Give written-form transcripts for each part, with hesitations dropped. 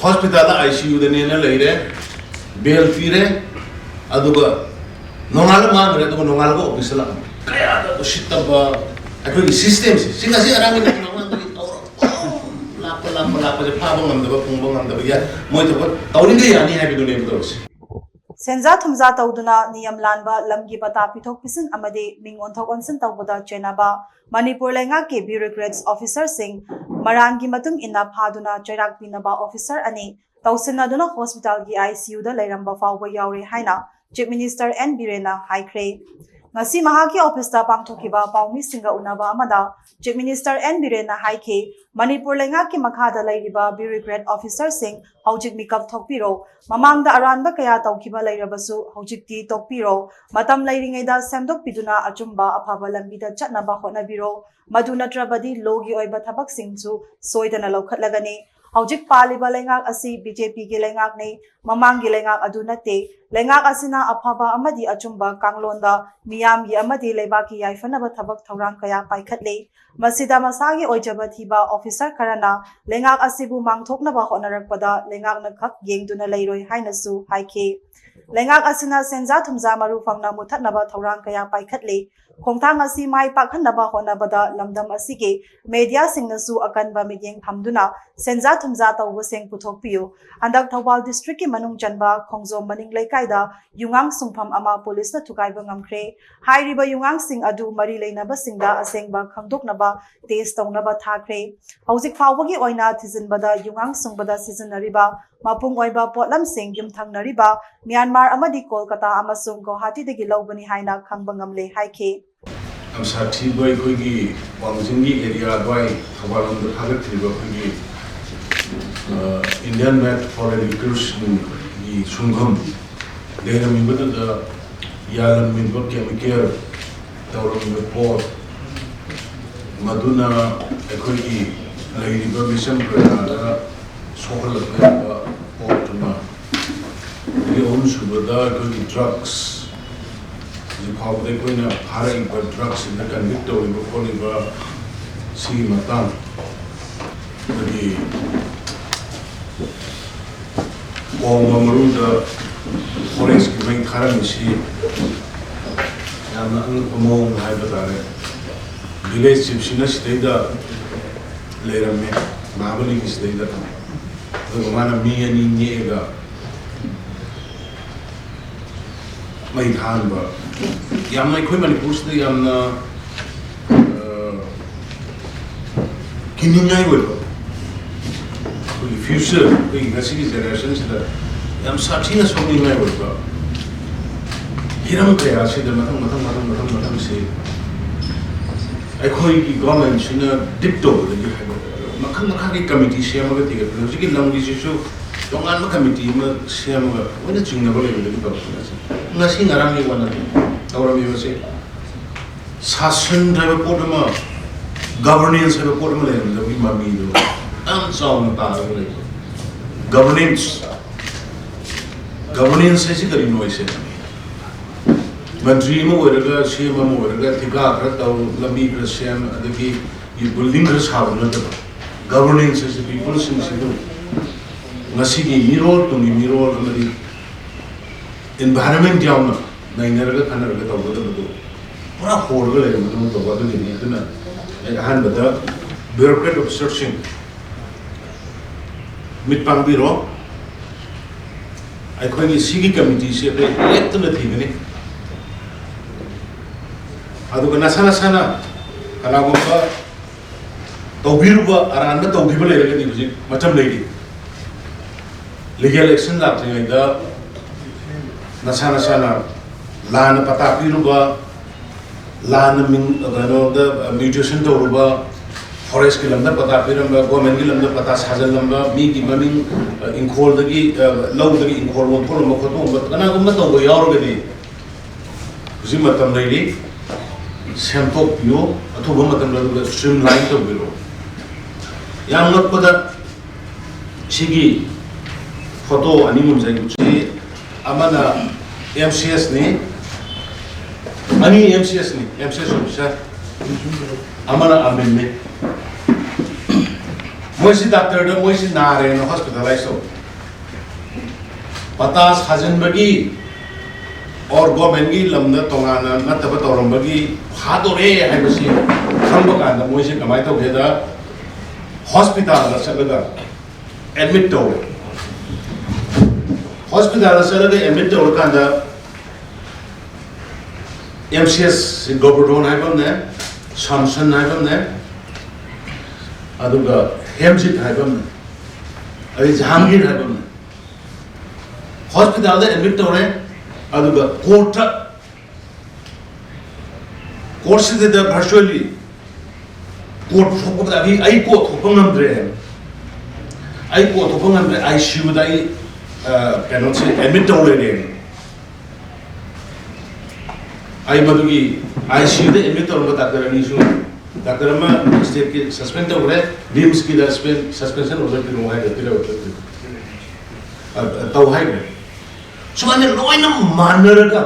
hospital ICU the nena later, bail pire, aduga, normal man, red normal officer. Kaya the shit of actually systems. Singasi around the lapa the pabong and the Pungong and the Via, Moito, Taundi, and happy to name those. Senza Thouongda Tauduna Niyam Lanba Lamgi Bata Pitok Pisin Amade Ming on Thokonsin Tauboda Chenaba Manipur Leingak ke bureaucrats officer Singh Marangi Matung Ina Paduna Chairak Pinaba officer Ani Tausinaduna Hospital gi ICU da Lairamba Fawba Yauri Haina Chief Minister N Birena Haikre Ngasi Mahaki office ta pangthokiba paumi singa unaba amada Chief Minister N Birena Haike Manipur Leingak ki makhada lairiba bureaucrat officer sing hojik mikap thokpiro mamangda aranba kaya tawkiba lairabasu hojikti tokpiro matam lairingaida semdok piduna achumba afaba lambida chatnaba honabiro maduna trabadi logi oiba thabak singchu soidana lokhatlagani hojik paliba Leingak asi BJP gi Leingak nei mamang gi Leingak adunate Leingak asina afaba amadi achumba kanglonda miyam gi amadi lebaki yaifanaba thabak thorang kaya paikhatle masida masagi oijaba thiba officer Kharana Leingak asibu mangthoknaba honarakpada Leingak na khak yengduna leiroi hainasu haike Leingak asina senza thumza maru phangna muthatnaba thorang kaya paikhatle Khongthang asi mai pakhanaba honabada lamdam asige media singnasu akanba midyeng thamduna senza thumza tawbu seng puthokpiu andak Thawbal district ki manung chanba khongzom maning leikaida yungang sungpham ama police na thukaiba ngamkhre hairiba yungang sing adu mari leinaba singda asengba khangdoknaba test tawnaba thakre hojik fawbagi oina thizinbada yungang sungbada sizinariba mapung oiba potlam sing yumthangnariba Myanmar amadi Kolkata amasung Guwahati dagi lawbani haina khangba ngamle haike Chathariba koigi Wangjingi area by Thawbal the Thagatriba koigi Indian Met for Education the Sungham Lera Mibata the Yalan Minbok Chemical Tauram Report Maduna Equity Lady Mission Granada Sohal Portuna the own Subada Kogi drugs. The public when a hiring for drugs in the convict of the Poliva see Matan. The Mamaru, the forest giving currency, among Hybatare. Village Chipsinas data later me, Mabali is data. The Mana me and Niega. My handbag. I'm like women posted on Kininai with the future, the city's generations that I'm such a swimming my with her. Hiram Kaya said the Matam say, I call the government in a dipto, the Makamaki committee, Siamagati, the Chicken Language issue, Tongan committee, Siamaga, when it's in the Bolivia. Nothing around me one of them. Our people say, Sasson have a potama, governance have a potama, the MAMI. And so on the governance. Governance is a noise. But dream over shame over the Tika, Lami, Sham, the building has have governance is the people since you do. Nasiki mirror to mirror environment down. Nainaraga Kanaraga over the what a horrible element of what we need to hand the bureaucrat of searching Midpang Biro. I call the Sigi committee, say, let them the thing. Adukana Sana Kalagopa Tobiruba Aranda Tobiba Matam lady. Legal action that the Nasana Lana Patapiruba, Lana the mutation to Ruba, Forest Kilamba, Patapiramba, Gomengilam, Patas Hazalamba, Miki Maming in Cold the Lowdry in Corwon Polomokoto, but Kanagamato, we already Zimatam lady, Sampo Pio, a Tobomatam streamlined to below. Young not put a Shigi photo animals I could say, Amana MCS ne. Ani MCS ni, MCS officer. Amana amen ne. Moisi doctor da moisi nare no hospitalize to. Patas hajan bagi or government gi lamda tongana nataba toram bagi hadore hai basi khamba kanda moisi kamai to beda hospital da salaga admit to. Hospital da salaga admit to kanda MCS Goberdon hai bamne Samson hai bamne aduga Hemjit hai bamne adi Jahangir hai bamne hospital da admit to re aduga court se de virtually court thokpa da gi ai ko thokpa ngamdre ai ko thokpa ngamdre ICU da ai cannot say admit to re I madugi ICU de admit to ba doctor ani su doctor ma state ki suspend to re DIMS ki da suspension order ki no hai de tira tau hai ne so ane loina manaraga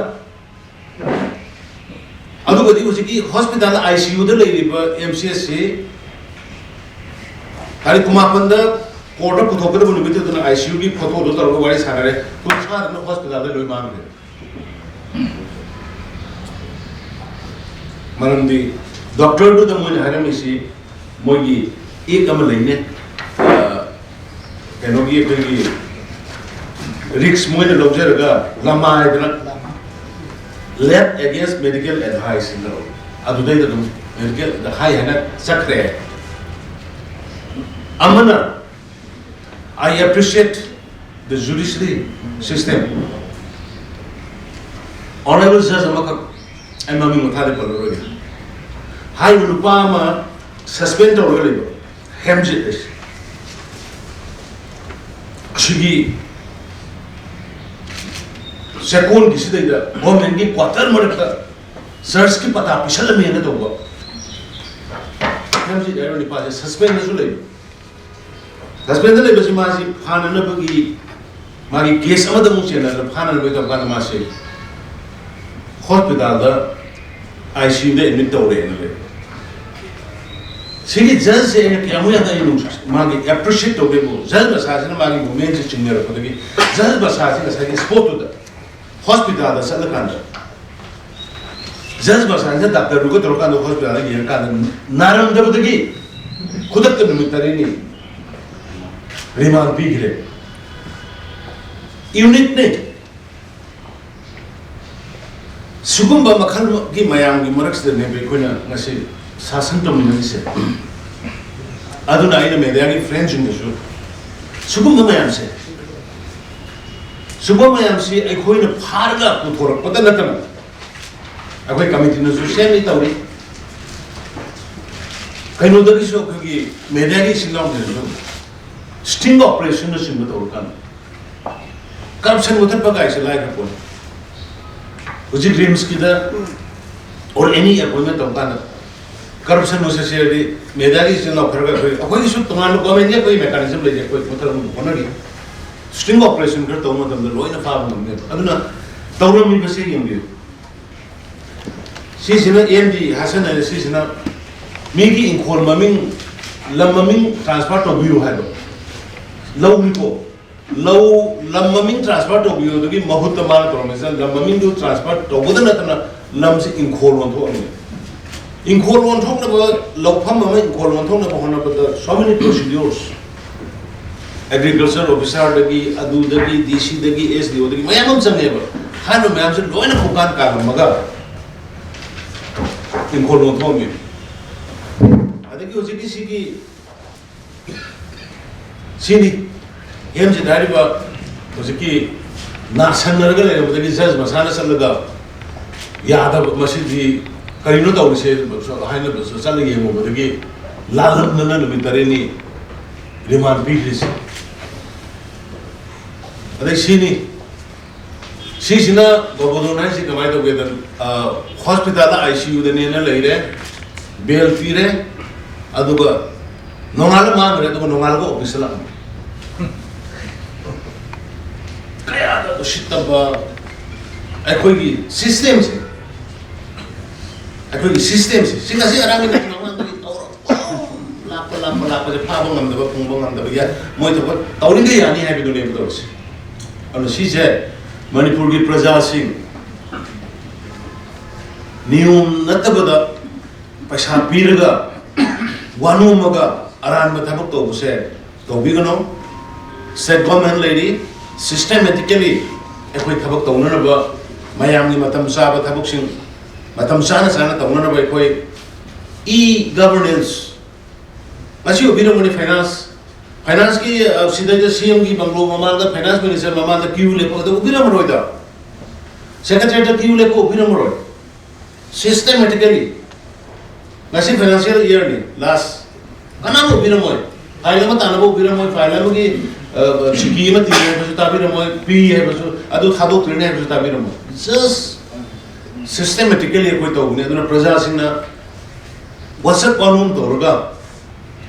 adu gadi hosiki hospital ICU de lei ba MCS se hari kumapanda court puthokada bu nimite to ICU ki photo do tar ko wari sanare to char no hospital de loi mang de Manandi doctor do the moon haramisi mogi ek amaline kenogi pegi risks moine lobjeraga lama idana lab against medical advice in the adudai the medical the high hana sakre amana I appreciate the judiciary system honorable judge amaka MAMI muthade paloro hai ulupama suspend orgalibo hemjit shigi second kisi da government ki quarter marka search ki pata pishal mehne to go hemjit ero ni pa suspend su le suspend le basi ma si phana na bagi magi case amada mu chena phana na ba ka ma se hospital da ICU de admit to re ne sigi judge se ne kyamu ya da inu magi appreciate to be mo judge ba sa ne magi moment se chingra ko de judge ba sa se sa sport da hospital da sala kan judge ba sa ne doctor ru ko to kan hospital da ye kan naram da budagi khudak to nimit tare ni remand bigre unit ne Sugumba makal gi mayam gi maraks de ne be koina ngasi sasan to min se aduna ina me de friends in the show sugumba mayam se ai koina pharga ku thora pata na kana akoi committee no se ni tawri kaino da gi so gi me de gi silong de so sting operation no sim to kan corruption mutar pagai se lai ka ko Uji dreams kita or any appointment of Ghana. Corruption no necessarily medali is not perfect. Ako isu tungan government niya koi mechanism le koi mutar mo konagi. Sting operation kar to mo tamda loy na farm mo. Aduna tawra mi basi yung biyo. Si sina AMD Hasan na si sina migi inkol maming lamaming transport of biyo hai do. Law mi ko low lamaming transport of you the mahutama promission lamaming do transport to wooden lums in coal one to in coal one talk about lopama in coal one talk about so many procedures agriculture officer the adu the DC the SD the mayam some neighbor hano mayam said go in a pukan maga in coal one to me I think you see Sini Hem Chathariba was a key Nasan Nargal, but he says Masana Salaga Yada Masidi Karino said, but so high level, so Sally over the gate Lalam Nana with Tarini Remand Beatles. They see Sisina, Gobodonasi come out with hospital ICU, the Nina Lady, Bale Fire, Aduba, Nonala Man, Nomalgo, Islam. Kaya shitaba akoigi system se singasi arami na naman dali tawro lapa lakpa phaba ngamdaba phungba ngamdaba ya moi to tawringa yani haibidu ne bdos anu si je manipur gi praja sing niyum natabada paisa piraga wanumaga aran ma thabak to buse to bigano state government lady systematically ekoi thabak to na ba mayam gi matam sa ba thabak sing matam sana sana to na ba ekoi e governance Masih ubira muni finance ki sida je CM ki banglo mama da finance minister mama da queue le ko da ubira maroi da secretary da queue le ko ubira maroi systematically masih financial year ni last kana ubira moi file ma tana ubira moi file ma ki chiki ma tine ba ta ubira moi p hai ba adu khado trene hai ba ta ubira moi just systematically koi to ne aduna praja singna whatsapp qanun to roga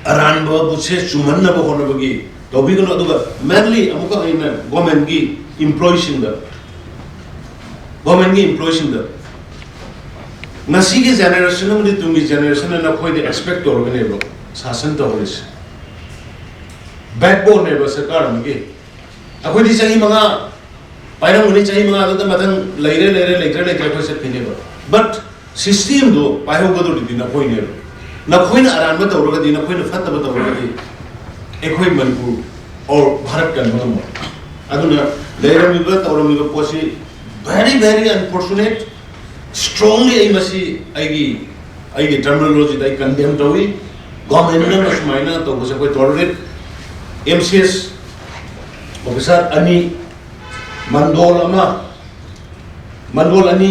Aranba buche chumanna ba hono bagi tobi kono aduga mainly amuka ina government gi employees inda nasi gi generation mu di tungi generation na khoi de expect to organize lo sasan to holis backbone ne ba sarkar mu gi akhoi di chahi manga paira muni chahi manga da mathang leire ko se thine ba but system do paho go do di na khoi ne Nakhoina aran ba tawraga di nakhoina fatta ba tawraga di ekhoi manipur or bharat kan mo aduna leirami ba tawrami ba posi very unfortunate strongly ai masi aigi terminology dai condemn tawi government na masmaina to bose koi tolerate MCS officer ani mandol ani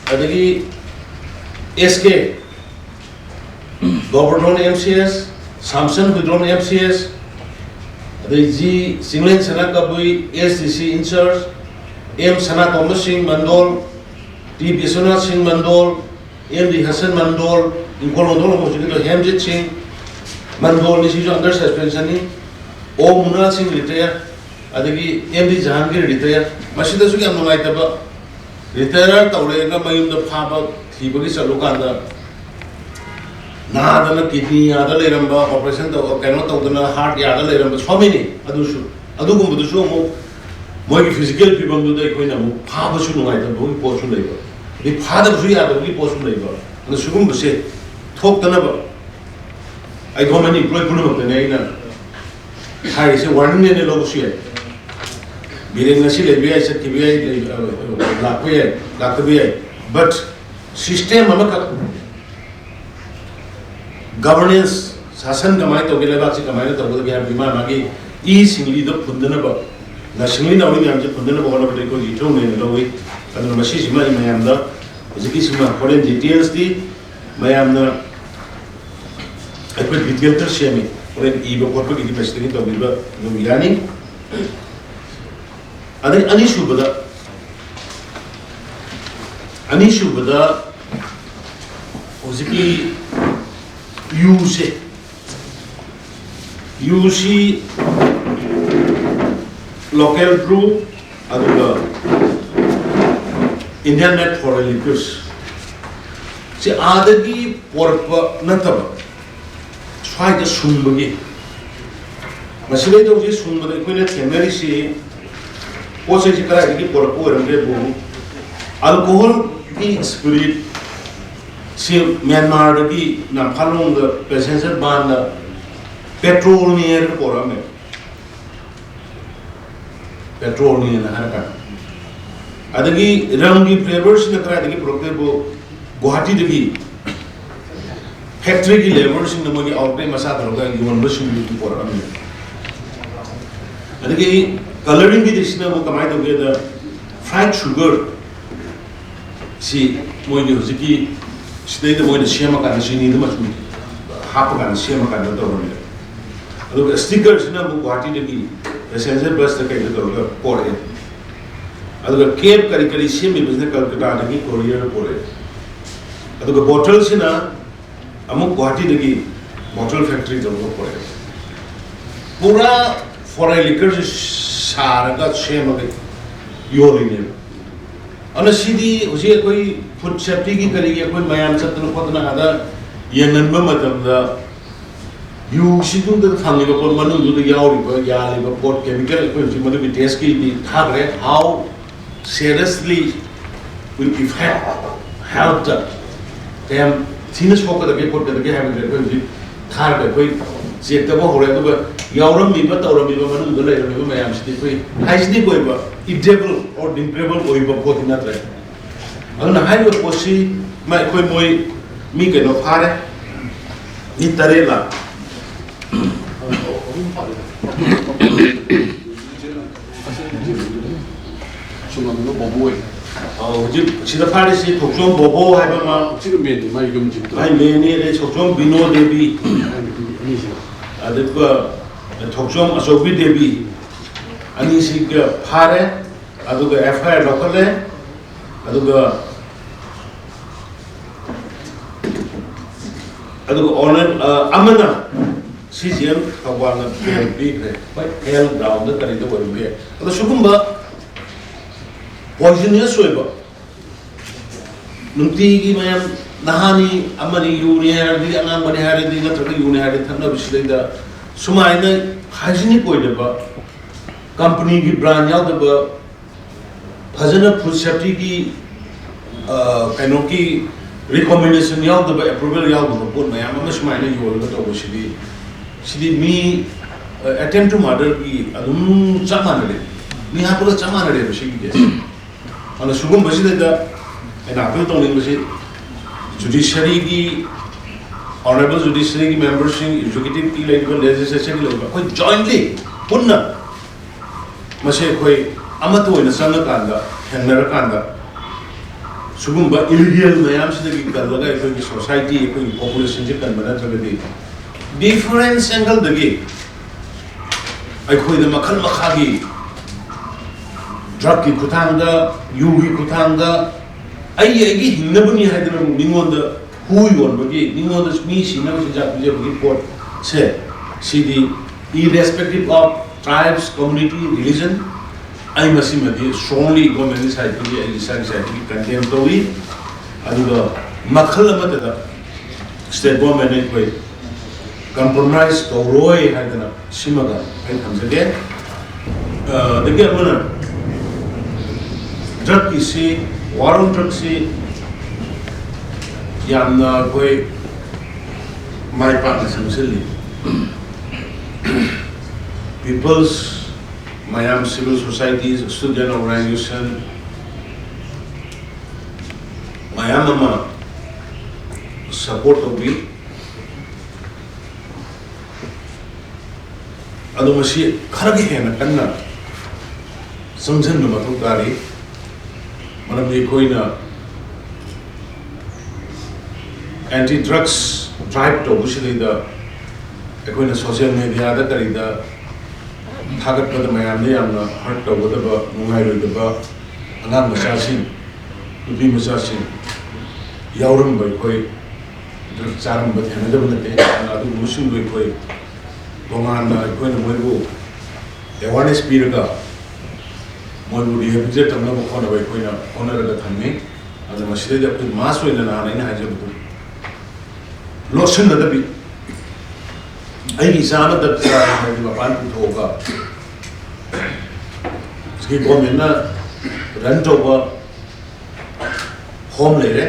adagi SK Governor MCS, Samson withdrawn MCS, the G. Singlen Sanakabui, SDC in charge, M. Sana Thomas Singh Mandol, T. Biswanath Singh Mandol, M. D. Hassan Mandol, in Kolondolo Mosquito, Hamjit Singh Mandol, this is under suspension, O. Munal Singh retired, Adagi M. D. Jahangir retired, Mashida Suki Amaitaba, retired, Taurega Mayum the Papa, Tibagi Salukanda. Nada kidney ada leramba operation to cannot to the heart yada leramba so many adushu adugumbudusu mo physical people do they koina mo phaba su ngai ta bo posu leiba the father su ya the posu leiba and sugum buse thok tana ba I go many employ punu ba ne ina hai se warning ne logo su Biren nasi lebi ai se kibi lakwe but system amaka governance sasan kamai to gele baksi kamai to bodo biar bima magi e singli do phundana ba na singli na wini amje phundana ba hola bade ko ito ne lo wi adu mashi sima mayam da jiki sima foreign details di mayam na ekwe detail ter shemi foreign e ba ko ki pestini to bilba no yani ani shubada oziki UC local group aduga Indian net for liquors se adagi porpa nataba try to sumbagi masile to ji sumbagi ko ne themari si pose ji kara gi porpa ramre bo alcohol ki spirit si Myanmar dagi na phalong the passenger ban the petrol near porame petrol near na haraka adagi rangi flavors na kara dagi program bo Guwahati dagi factory ki labors in namagi outday masa daroga yuan basu ki porame adagi coloring ki disna bo kamai doge the fried sugar si moi ni hojiki State the way the Shema can see the much half of Shema can look at stickers in a book, what did he passenger bus the kind of port it. Other Cape Karikari Shemi was the Calcutta, the Korea port it. Other bottles in a among what did he bottle factories of port it. Pura for a liquor Sharaga Shema Yorin. On a CD, Uzi, food safety ki karigi koi mayam satna khotna ada ye nanba matam da yu sidung the family ko manu du yauri ko ya li ko chemical ko ji madu bi test ki di thagre how seriously will affect health them thinus ko da ke pot da ke have ko ji thagre ko je ta ba hore ko yauram mi ba tauram mi ba manu du le ro mi mayam sti ko haisni ko ba edible or drinkable ko ba ko na tra ana hai ko si mai ko moi mi ke no phare ni tarela 중앙으로 보보에 지금 지금 파리시 독점 보보 하면 지금 메뉴 많이 금지도 아니 메뉴에 독점 비노 대비 아들과 독점 아소비 대비 아니 시그 파레 아두가 FIR 로컬레 아두가 오늘 아마나 시즌 가와나 비그레 바이 헬 다운드 그리도 버리게 아도 수금바 poisonous soiba nunti mayam nahani amani yuni hardi anang mani hardi natraka yuni hardi thanna bisleda sumaina hygienic oidaba company ki brand yaudaba phajana food safety ki kaino ki recommendation yaudaba approval yaudaba put mayam ama sumaina yolga to sidi mi attempt to murder ki adum chamanade ni hapuga chamanade bishigi yes ana sugum basida da and appeal to ning judiciary ki honorable judiciary ki members executive ki level legislature ki level koi jointly punna mase koi amato ina sanga kanda henna kanda sugum ba illegal mayam sida ki kalaga koi society koi population je kan bana chagadi difference angle dagi ai koi da makhal makhagi drug ki kuthanga yugi kuthanga ai gi hinnabuni haidra ningonda hu yon bagi ningonda mi sina bi ja bi report se cd irrespective of tribes community religion ai masimadi strongly government side bi ai side bi condemn to wi aduga makhal amata da state government ko compromise to roi haidna simaga ai thamjage dege amana drug isi warung drug si yamna koi mai partner samsili people's mayam civil societies student organization mayam ama support obi adu masi kharagi hena kanna samjhan ma tu kari malam ye koi na anti drugs drive to busili da koi na social media da kari da thagat pada mayam ne amna hurt to da ba mungai ro da ba anam macha sin ubi macha sin yaurum bai koi drug charam ba thena da bana te na du musim bai koi dongan na koi na moi bu awareness piraga moi bu rehabilitate tamna bu khona bai koi na honor da thammi ada masjid da put mas hoina na ina haje bu lotion da bi ai isama da ta ni ba pan pu thoga ski government na ran to ba home le re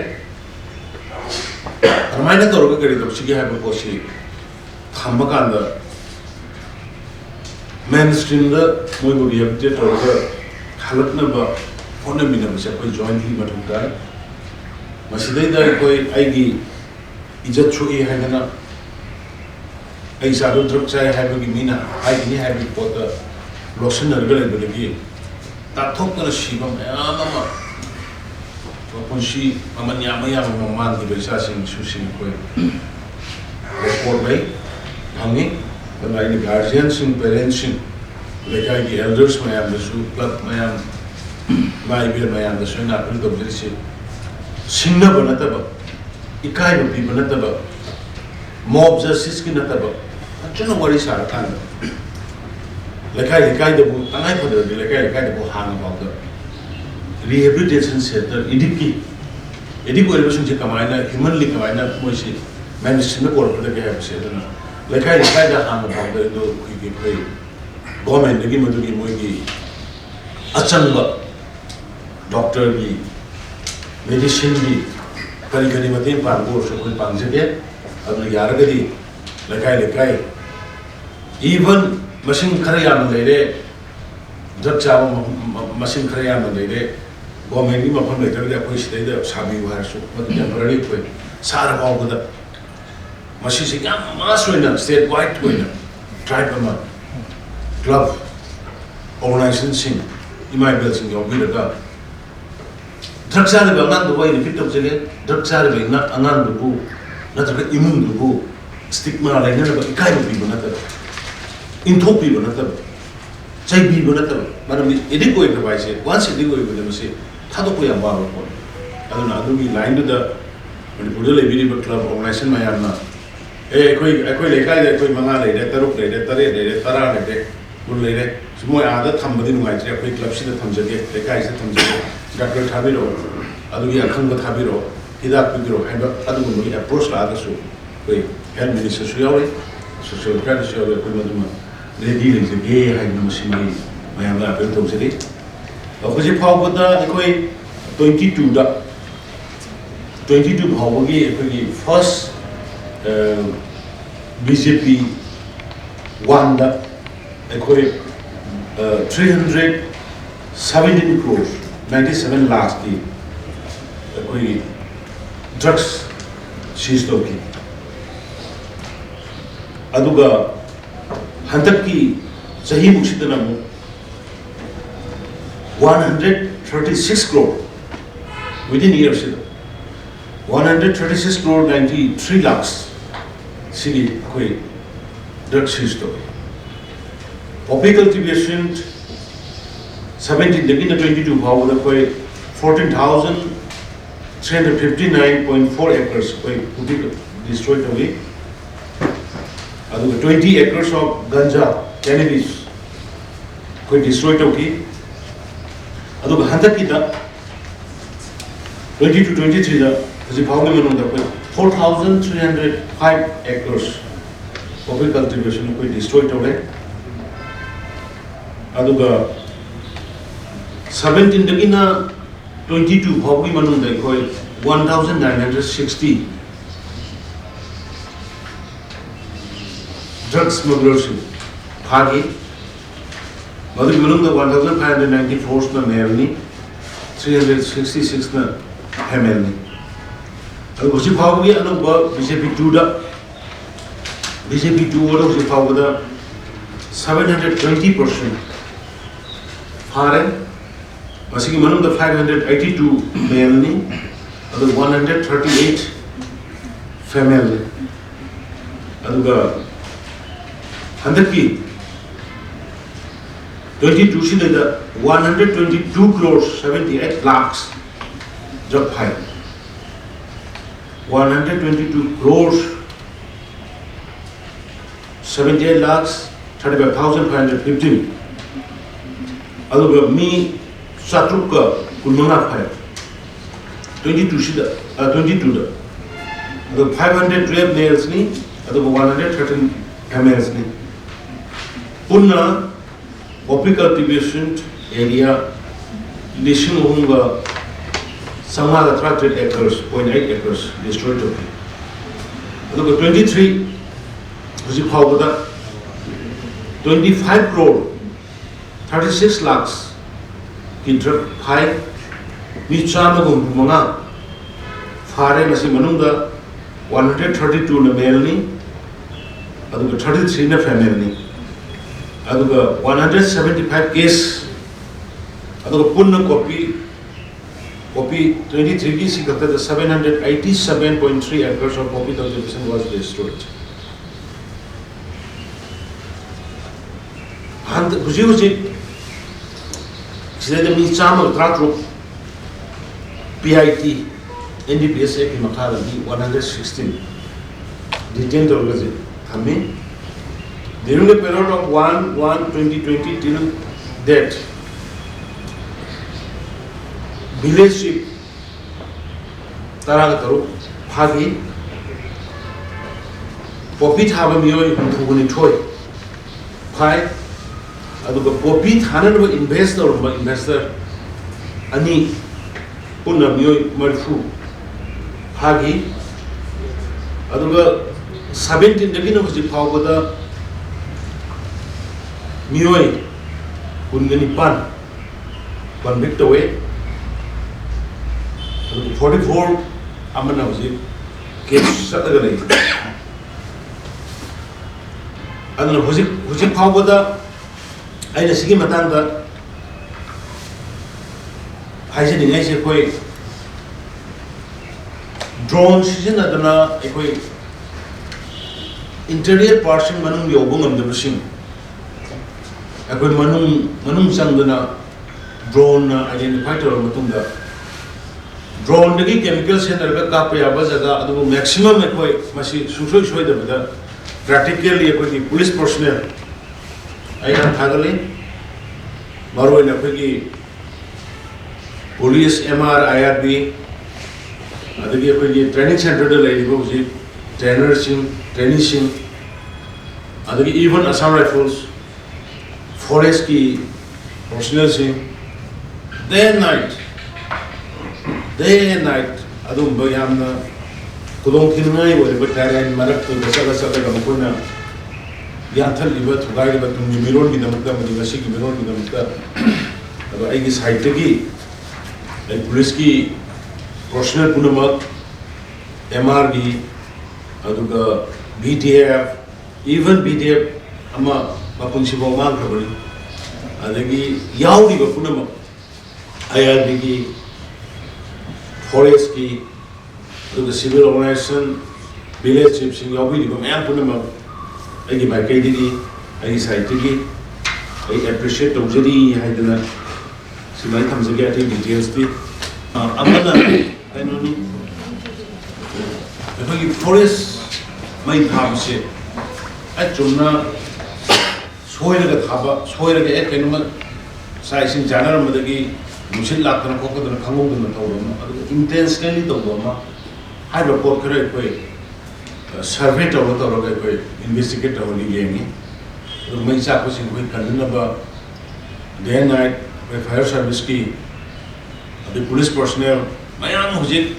ramaina to ro kari to sigi ha ba ko si thamma kan da mainstream da moi bu rehabilitate ro ga halat na ba phone mi na ba koi jointly ma thuk da masidai da koi ai gi ijat chui hai na ai sa do drug chai hai ba gi mina ai ni hai bi pot lotion na gale ba gi ta thok na shi ba ma ma to pon shi amanya ma ya ma man gi ba sa sing su sing koi report bai hangi da mai ni guardians and parents lekai gi elders ma ya su club ma ya mai bir ma ya su na pil do bli si sinna bana ta ba ikai ba bi bana ta ba mob justice ki na ta ba achana wari sa ra kan lekai da bu tangai pa da lekai da bu hang ba da rehabilitation center idiki ko education je kamai na humanly kamai na mo si management ko da ke ha se da lekai lekai da hang about the do ki ki government gi madu gi moi gi achanga doctor gi medicine gi kari kari matin pan go so koi pan je de ab yar ga di lekai lekai even machine khare ya ma le drug cha machine khare ya ma le government gi ma pham le da koi sidai da sabi wa so madu temporary koi sara ba go da machine se ya mas wena state wide wena tribe ma club organization sing imai bel sing yong bi da drug cha le ba ngan do wai repeat of jele drug cha le ba na angan do bu na ta imun do bu stigma la ne ba ikai bi ba na ta inthop bi ba na ta chai bi ba na ta mana mi edik koi ka bai se once edik koi ba se tha do ko ya ba ro ko aduna adu gi line to the Manipur le bi ba club organization ma ya na koi le kai de koi manga le de taruk le de tare le tara le de bul le de sumoi ada tham ba din ngai tre koi club si de tham jage le kai se tham jage doctor thabi ro adu gi akhang ba thabi ro hidak bi ro ha ba adu mo ni approach la da su koi health minister su yawe social care su yawe koi ma duma le di le je ge ha ni mo si mai ma ya ba pe to se di ko ji phau ba da koi 22 da 22 phau gi koi first BJP won the 317 crores 97 last year drugs seized okay aduga hantakki sahi musidana 136 crore within years 136 crore 93 lakhs city koi drug seized to poppy cultivation 17 begin 22 how the koi 14,359.4 acres koi destroyed away adu 20 acres of ganja cannabis koi destroyed okay adu handaki da 20 to 23 da the problem in the 4,305 acres of cultivation koi destroyed away aduga 17 dagina 22 hobby manung dai koi 1,960 drug smugglers phagi madu manung da 1,594 na male ni 366 na female ni adu gosi phagi anu ba BJP 2 da BJP 2 oda gosi phagi da 720% foreign masigi manum the 582 male ni adu 138 female ni aduga handaki 22 shida the 122 crores 78 lakhs drug file 122 crores 78 lakhs 35,515 aduga mi satruka kulmana file 22 shida 22 da aduga 512 males ni aduga 113 females ni punna poppy cultivation area listing hunga samala attracted acres 0.8 acres destroyed okay aduga 23 husi phawda 25 crore 36 lakhs ki drug high mi chama gum manga fare masi manungda 132 na male ni aduga 33 na female ni aduga 175 case aduga punna copy 23 ki sikata 787.3 acres of poppy cultivation was destroyed and huji sida mi chama tratro PIT NDPS ki makhala ni 116 detained organization hame during the period of 1/1/2020 till that village chief tarang taru phagi poppy thaba mioi thuguni thoi phai aduga poppy thana no investor ani punna mioi marfu phagi aduga 17 dagi no ji phawada mioi kungani pan convict away 44 amana ji case sataga lei aduna hojik phawada aina sigi matanda haise dingai se koi drone season aduna ekoi interior portion manung yobung am dabsing ekoi manung sangdana drone identify tor matungda drone dagi chemical center ka kap ya ba jaga adu maximum ekoi masi susoi soi da practically ekoi police personnel aina thagale maro ina ekoi police MR IRB adagi ekoi training center da lai go ji trainers training adagi even Assam Rifles forest ki personnel day and night adum bayamna kudong kinai wori batarian marak to dasa daga mukuna yanthal liba thugai liba tumni miron gi damta madi wasi gi miron gi damta ado ai gi site gi ai police ki personnel punamak MR gi aduga BTF even BTF ama mapunsi bo mang khabari adagi yaudi ba punamak IRB ki forest ki the civil organization village chiefs in yaudi ba mayam punamak agi ba kai digi agi site digi I appreciate tawjari haidana simai thamjagi ati details ti amana kainoni the forest mai thamse achuna soiraga thaba soiraga ek kainoma sai sin janar madagi musil lakana kokadana khangongdana tawdama adu intentionally tawdama haiba pot khare koi survey tawraga koi investigate tawli yengi adu mai cha ko sing koi kanna ba day and night by fire service ki adu police personnel mayam hojik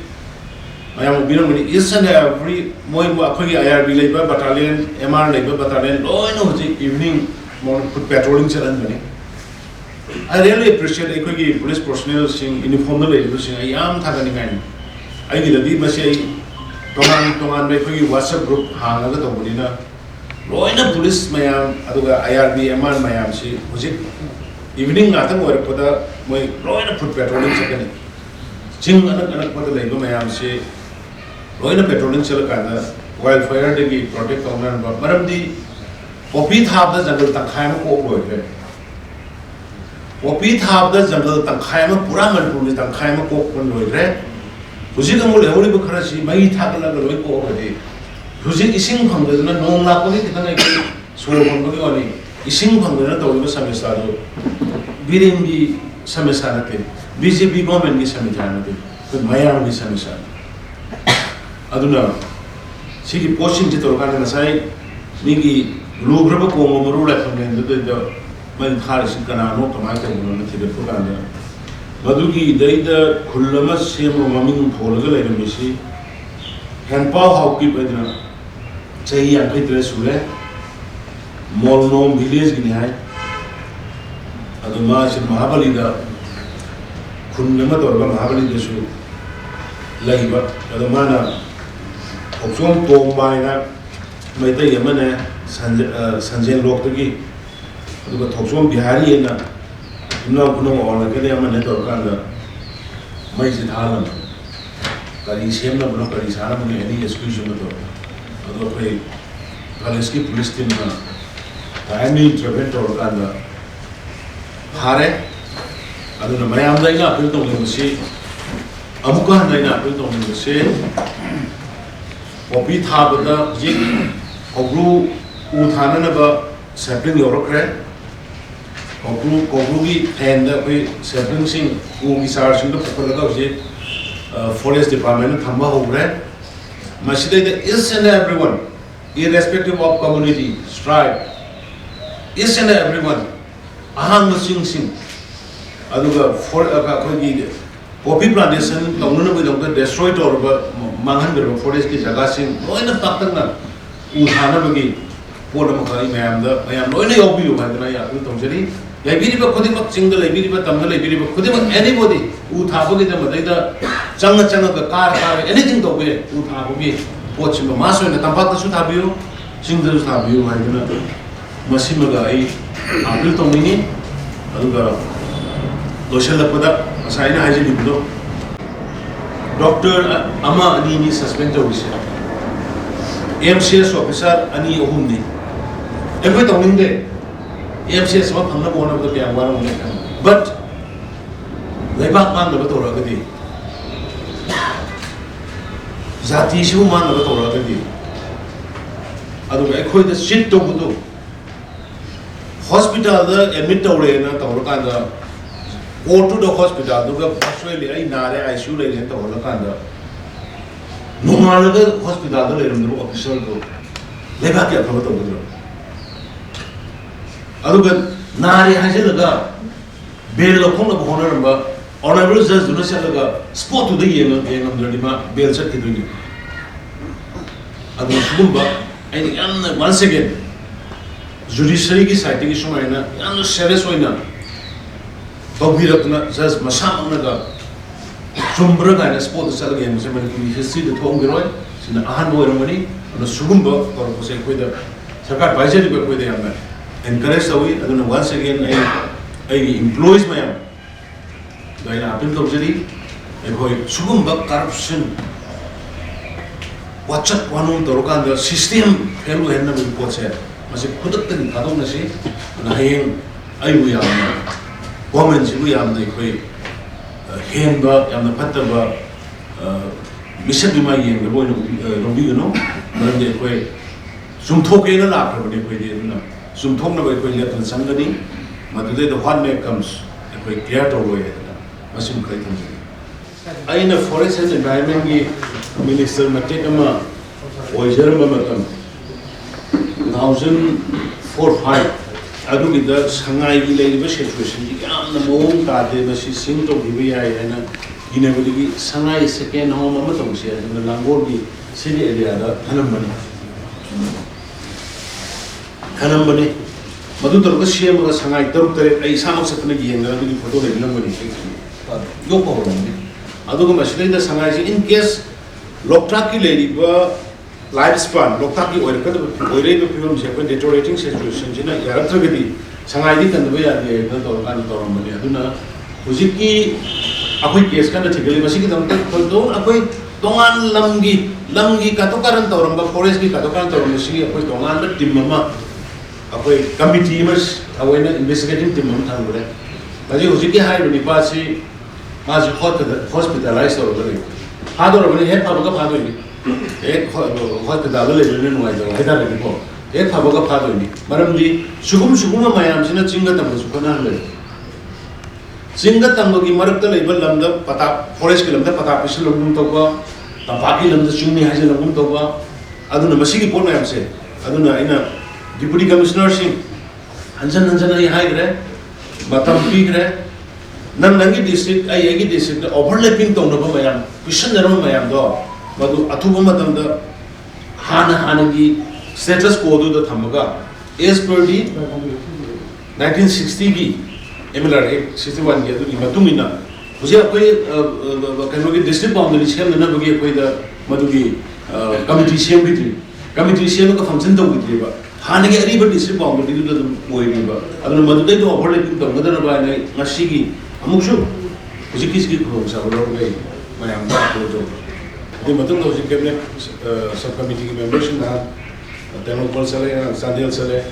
mayam Biren mani is and every moi akhoi IRB leiba battalion MR leiba battalion loina hojik evening morning put patrolling chalan mani I really appreciate ekoi police personnel sing uniform la leiba sing I am thagani ngai ai gi ladi masi tongan mai koi WhatsApp group hanga ga tawbani na loina police mayam aduga IRB MR mayam si hojik evening atang orakpada moi loina put patrolling chakani ching anak pada leiba mayam si loina patrolling chalakana wildfire degi protect tawna ba maramdi poppy thab da jungle tangkhai ma ko loire poppy thab da jungle tangkhai ma pura manpur ni tangkhai ma ko kon loire hujik amul hewri ba khara si mai thakala ga loi ko ode hujik ising phangdana nong la ko ni kitana ki sor kon ba ga ni ising phangdana tawli samesa do Biren gi samesa na te BJP government gi samesa na te ko mayam gi samesa aduna sigi posting ji torkana nasai nigi lugraba ko moru la famne de man khar sin kana no kamai ta no thibe ko kana madugi daida khullama semo mamin pholaga le misi hanpa hauki badna chahi yankai tre sule molno village gi hai aduma sin mahabali da khullama torba mahabali de su laiba adumana option to maina mai ta yamane sanjen lok tagi aduga thoksom bihari na imna kuno ona kede amane to kanda mai sin halam kari semna buno kari sara mune any exclusion to adu kai kaleski police team na timely intervent to kanda hare aduna mayam da ina appeal to ngi amuka na ina appeal to ngi poppy thabada jik kogru uthana na ba sapling yorokre kogru gi hand da koi sapling sing gi sar sing da phokala da je forest department thamba hogre masida the is and everyone irrespective of community, tribe, each and everyone, ahang sing, aduga for poppy plantation, destroyed or mangan forest ki jaga sing, loina takna, uhana bagi, Podamaki, ma'am, I am no any of you, Madana, Tomjeri, Labiriba Kodima, single Labiriba, Tamil Labiriba, Kodima, anybody who Tabuki, the Madeda, Changa Changa, the car, anything to wear, who Tabuki, watch him a master in the Tampata Sutabu, singles Tabu, Madana, Massimaga, Abdul Tomini, Aluga, Doshella Poda, Asina Hajilibudo, Dr. Ama Adini suspended officer, MCS officer, Ani Ohumni. Every time there, MCS was one of the Pianwara, but they back on the Toragadi. Zatishu man of the Toragadi. Otherwise, I quit the shit to do. Hospital, the Emitorena, Toraganda, go to the hospital, look up Australia, Nare, I should lay in Toraganda. No matter hospital, the official go. They back up from the Aduga Nari Hajilaga, Bail of Honorable, Honorable Judge Dunasalaga, sport to the Yemen of the Dima, Bail Sakiduni. Adu Sumba, and once again, judiciary citation, and Sereswina, Tobirapna, Judge Masamanaga, Sumbraga, and sport the Salagam, history the Thouongda, in the Ahano money, and the Sumba, or with the Sakat Bajari with the encourage away, and once again, I employs my own. I happen to observe, and why Sugumba corruption. Watch up one on the Rokan, system, Hello Henna will put said. As a Kudukan Kadonasi, and I will am women's we am the way Henba and the Pataba Mishabima, the boy of Robino, and the way some talk in a lap of the way. Some Thouongda by Queen Letter Sangani, but today the one name comes and by theatre way. Masim Clayton. I in a forest and environment Minister Matekama or Jeremy 2004-5. I do with the Shanghai labor situation. You can't the moon card, they she sing to the and you never give Shanghai second home of Matomsia in the Langorgi city area, Hanamani. Hanambani, Madu Sham was Hanai Turk, a Sam of Satanagi and the photo of Lamani. No problem. Adugama Shida Sangai, in case Loktaki lady were lifespan, Loktaki or a film second deteriorating situation, Yaratragadi, Sangai and the way at the Toromani, Aduna, Uziki, a quick case kind of typically, Masiki don't a quick Tongan Lamgi Katokaran Toramba, Forest Katokan Toromasi, a quick Tongan Timama. Committee members are investigating the Mountain. But you see, I will be passing as hospitalized already. How do I have Pabuka Padui? Hospital in White, I don't report. Eight Pabuka Padui. Madam Lee, Suguma Mayam, Singatam, Sukanale. Singatam, Marta label Lambda, Pata, Forest Kilamda, Patapish Lumtoba, Tapaki Lam the Shuni has a Lumtoba. I don't know, Masiki Pona, I say. I don't know. Deputy Commissioner Singh, Hansan High Grade, Batam P Grade, Nanangi district, Ayagi district, overlapping Tonova Mayam, Pishanaro Mayam dog, Madu Atubamatam the Hanagi status quo to the Tamaga. As per the 1960 MLR 61 years, Matumina, Usia district boundary, Sham and Nabugi, the Madugi committee Sham between. Committee Sham of Hamsinta with River. Hanagi everybody is bound to the boy river. I don't know whether to operate the mother by Nashigi, Amushu, Uziki homes are way. My ambassador. The mother of the cabinet subcommittee members now, Democrat Sale, Sandil Sale,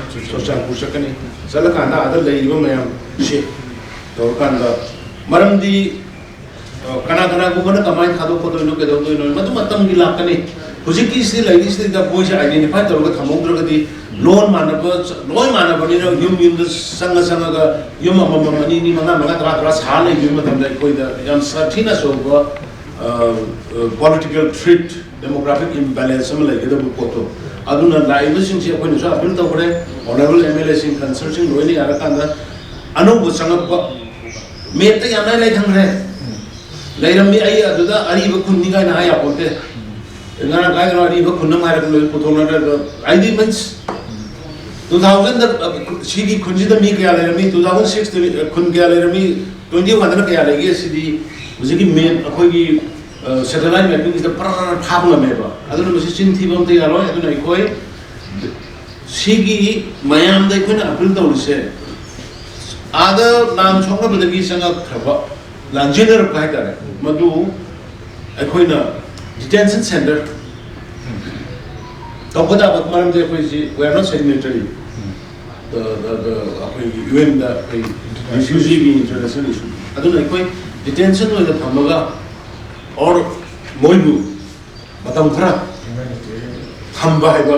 Social Pushakani, Salakana, other lady, Mayam, Ship, Torkanda, Maramdi, Kanakana, Gumana, Kamai, Kadopo, look at the Matam Gilakani. Uziki still like this, the boys identified the Thouongda, loan managers, loan manager, Yum the Sanga Sanga, Yumama Manini, Manatras, Hale, Yumatan, like the Sartina Soba, political treat demographic imbalance sama lagi kita bukoto. Aduna lain itu sih aku ni so apel tahu kore honorable MLA sing concern sing doi ni ada kan dah anu busangat pak mete yang lain lagi thang re lain ramai ayah tu dah ari bakun ni kan ayah pote dengan kaya orang ari bakun nama ada kalau potong ada ID means 2000 dah sih kunci dah mi kaya lain ramai 2006 kun kaya lain ramai 21 dah kaya lagi sih di मुझे कि मैं अखोई की satellite mapping इस पर भाग में मेरा अदुन मुझे चिंती बनते यारो अदुन अखोई सीगी मयाम दे कोई ना अपील तो उसे आधा नाम छोंगा बदगी संगा खबा लांजेनर का है करे मधु अखोई ना detention center तो पता बात मालूम दे कोई जी we are not signatory the अखोई UN दा कोई refugee की international issue अदुन अखोई detention में जब हमलोगा और मोइबू बताऊं खरा हम बाहर बा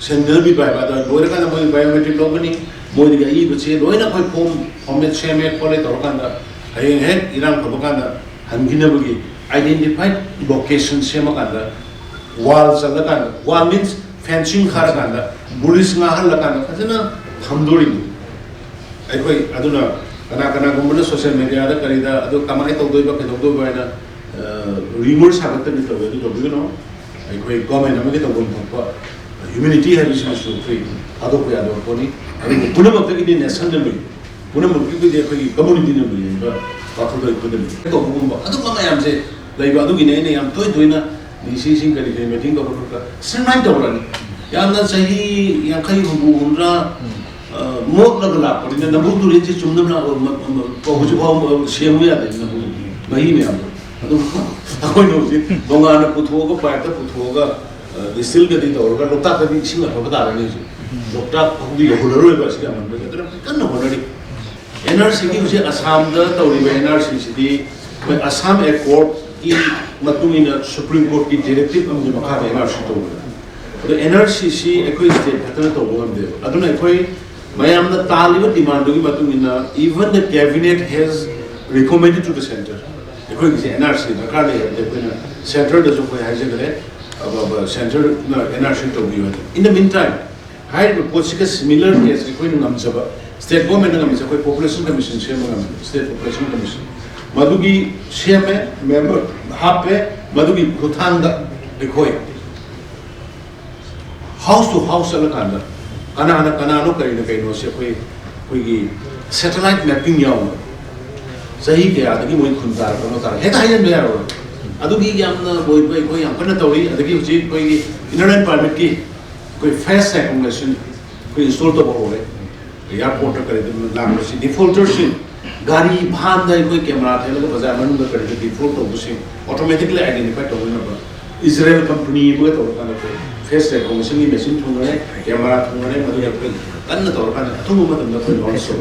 सेंडल भी बाहर बात लोरे का ना मोइ बायोमेट्रिक लोग नहीं मोइ दिया ये बच्चे लोरे ना कोई फॉर्म में छह में कॉलेज तो रखा ना है इरान का बका ना हम गिने बगी identified location से मका ना wall चल लगा ना wall means fencing खा रखा ना पुलिस ना हल लगा ना ऐसे ना हम दोड़ी ऐ कोई अदुना kana gumbana social media da karida ado kamai to doi ba ke do ba na rumor sabat ni to do you know ai koi government amage to gon pa humanity has been so free ado ko ado ko ni ari puna mak ki ni nation ni puna mak ki de koi community ni ni ba pa ko do ko de to gumba ado ma yam se lai ba ado gi ne yam toi na ni si sing kari de meeting ko ko sanai to ra ni yam na sahi yang kai hu ra मोक लगला पर इन्हें नबूद दूरी से चुम्बन ना पहुँच पाओ शेम या दे नबूद वही में आप तो कोई नहीं बंगाल में पुथोगा पायता पुथोगा डिस्टिल के दिन तो और का लोटा कभी इसी में बता रहे हैं लोटा खुदी होलरो है बस क्या मन में तो कन्न होलरी एनआरसी की उसे असम दा तो रिवे एनआरसी सिटी में असम एक्ट की मतुमी ना सुप्रीम कोर्ट की डायरेक्टिव में मखा एनआरसी तो तो एनआरसी सी एकोई स्टेट खतरा तो बोल दे अदुना एकोई मैम द तालिब डिमांड की बात मिलना even the cabinet has recommended to the center एकोई किसी एनआरसी दरकार नहीं है देखो ना center जो कोई है जगह अब center ना एनआरसी तो भी होता in the meantime high post का similar case एकोई नाम सब state government नाम सब कोई population commission से नाम state population commission मधुगी से में member हाप पे मधुगी थौंगदा एकोई house to house अलग आना kana no kari na kai no se koi ki satellite mapping yaw sahi ke adagi moi khundar ko tar he ta yan be aro adu gi yam na boi bai koi yam kana tori adagi uji koi internet permit ki koi face recognition koi install to bo re airport kare de la si defaulter si gari bhan dai koi camera the lo bazar manu da kare default to busi automatically identify to na Israel company mo to kana ko face recognition ni machine thung re camera thung re madu ya kan na to kan thung ma tam na ko launch so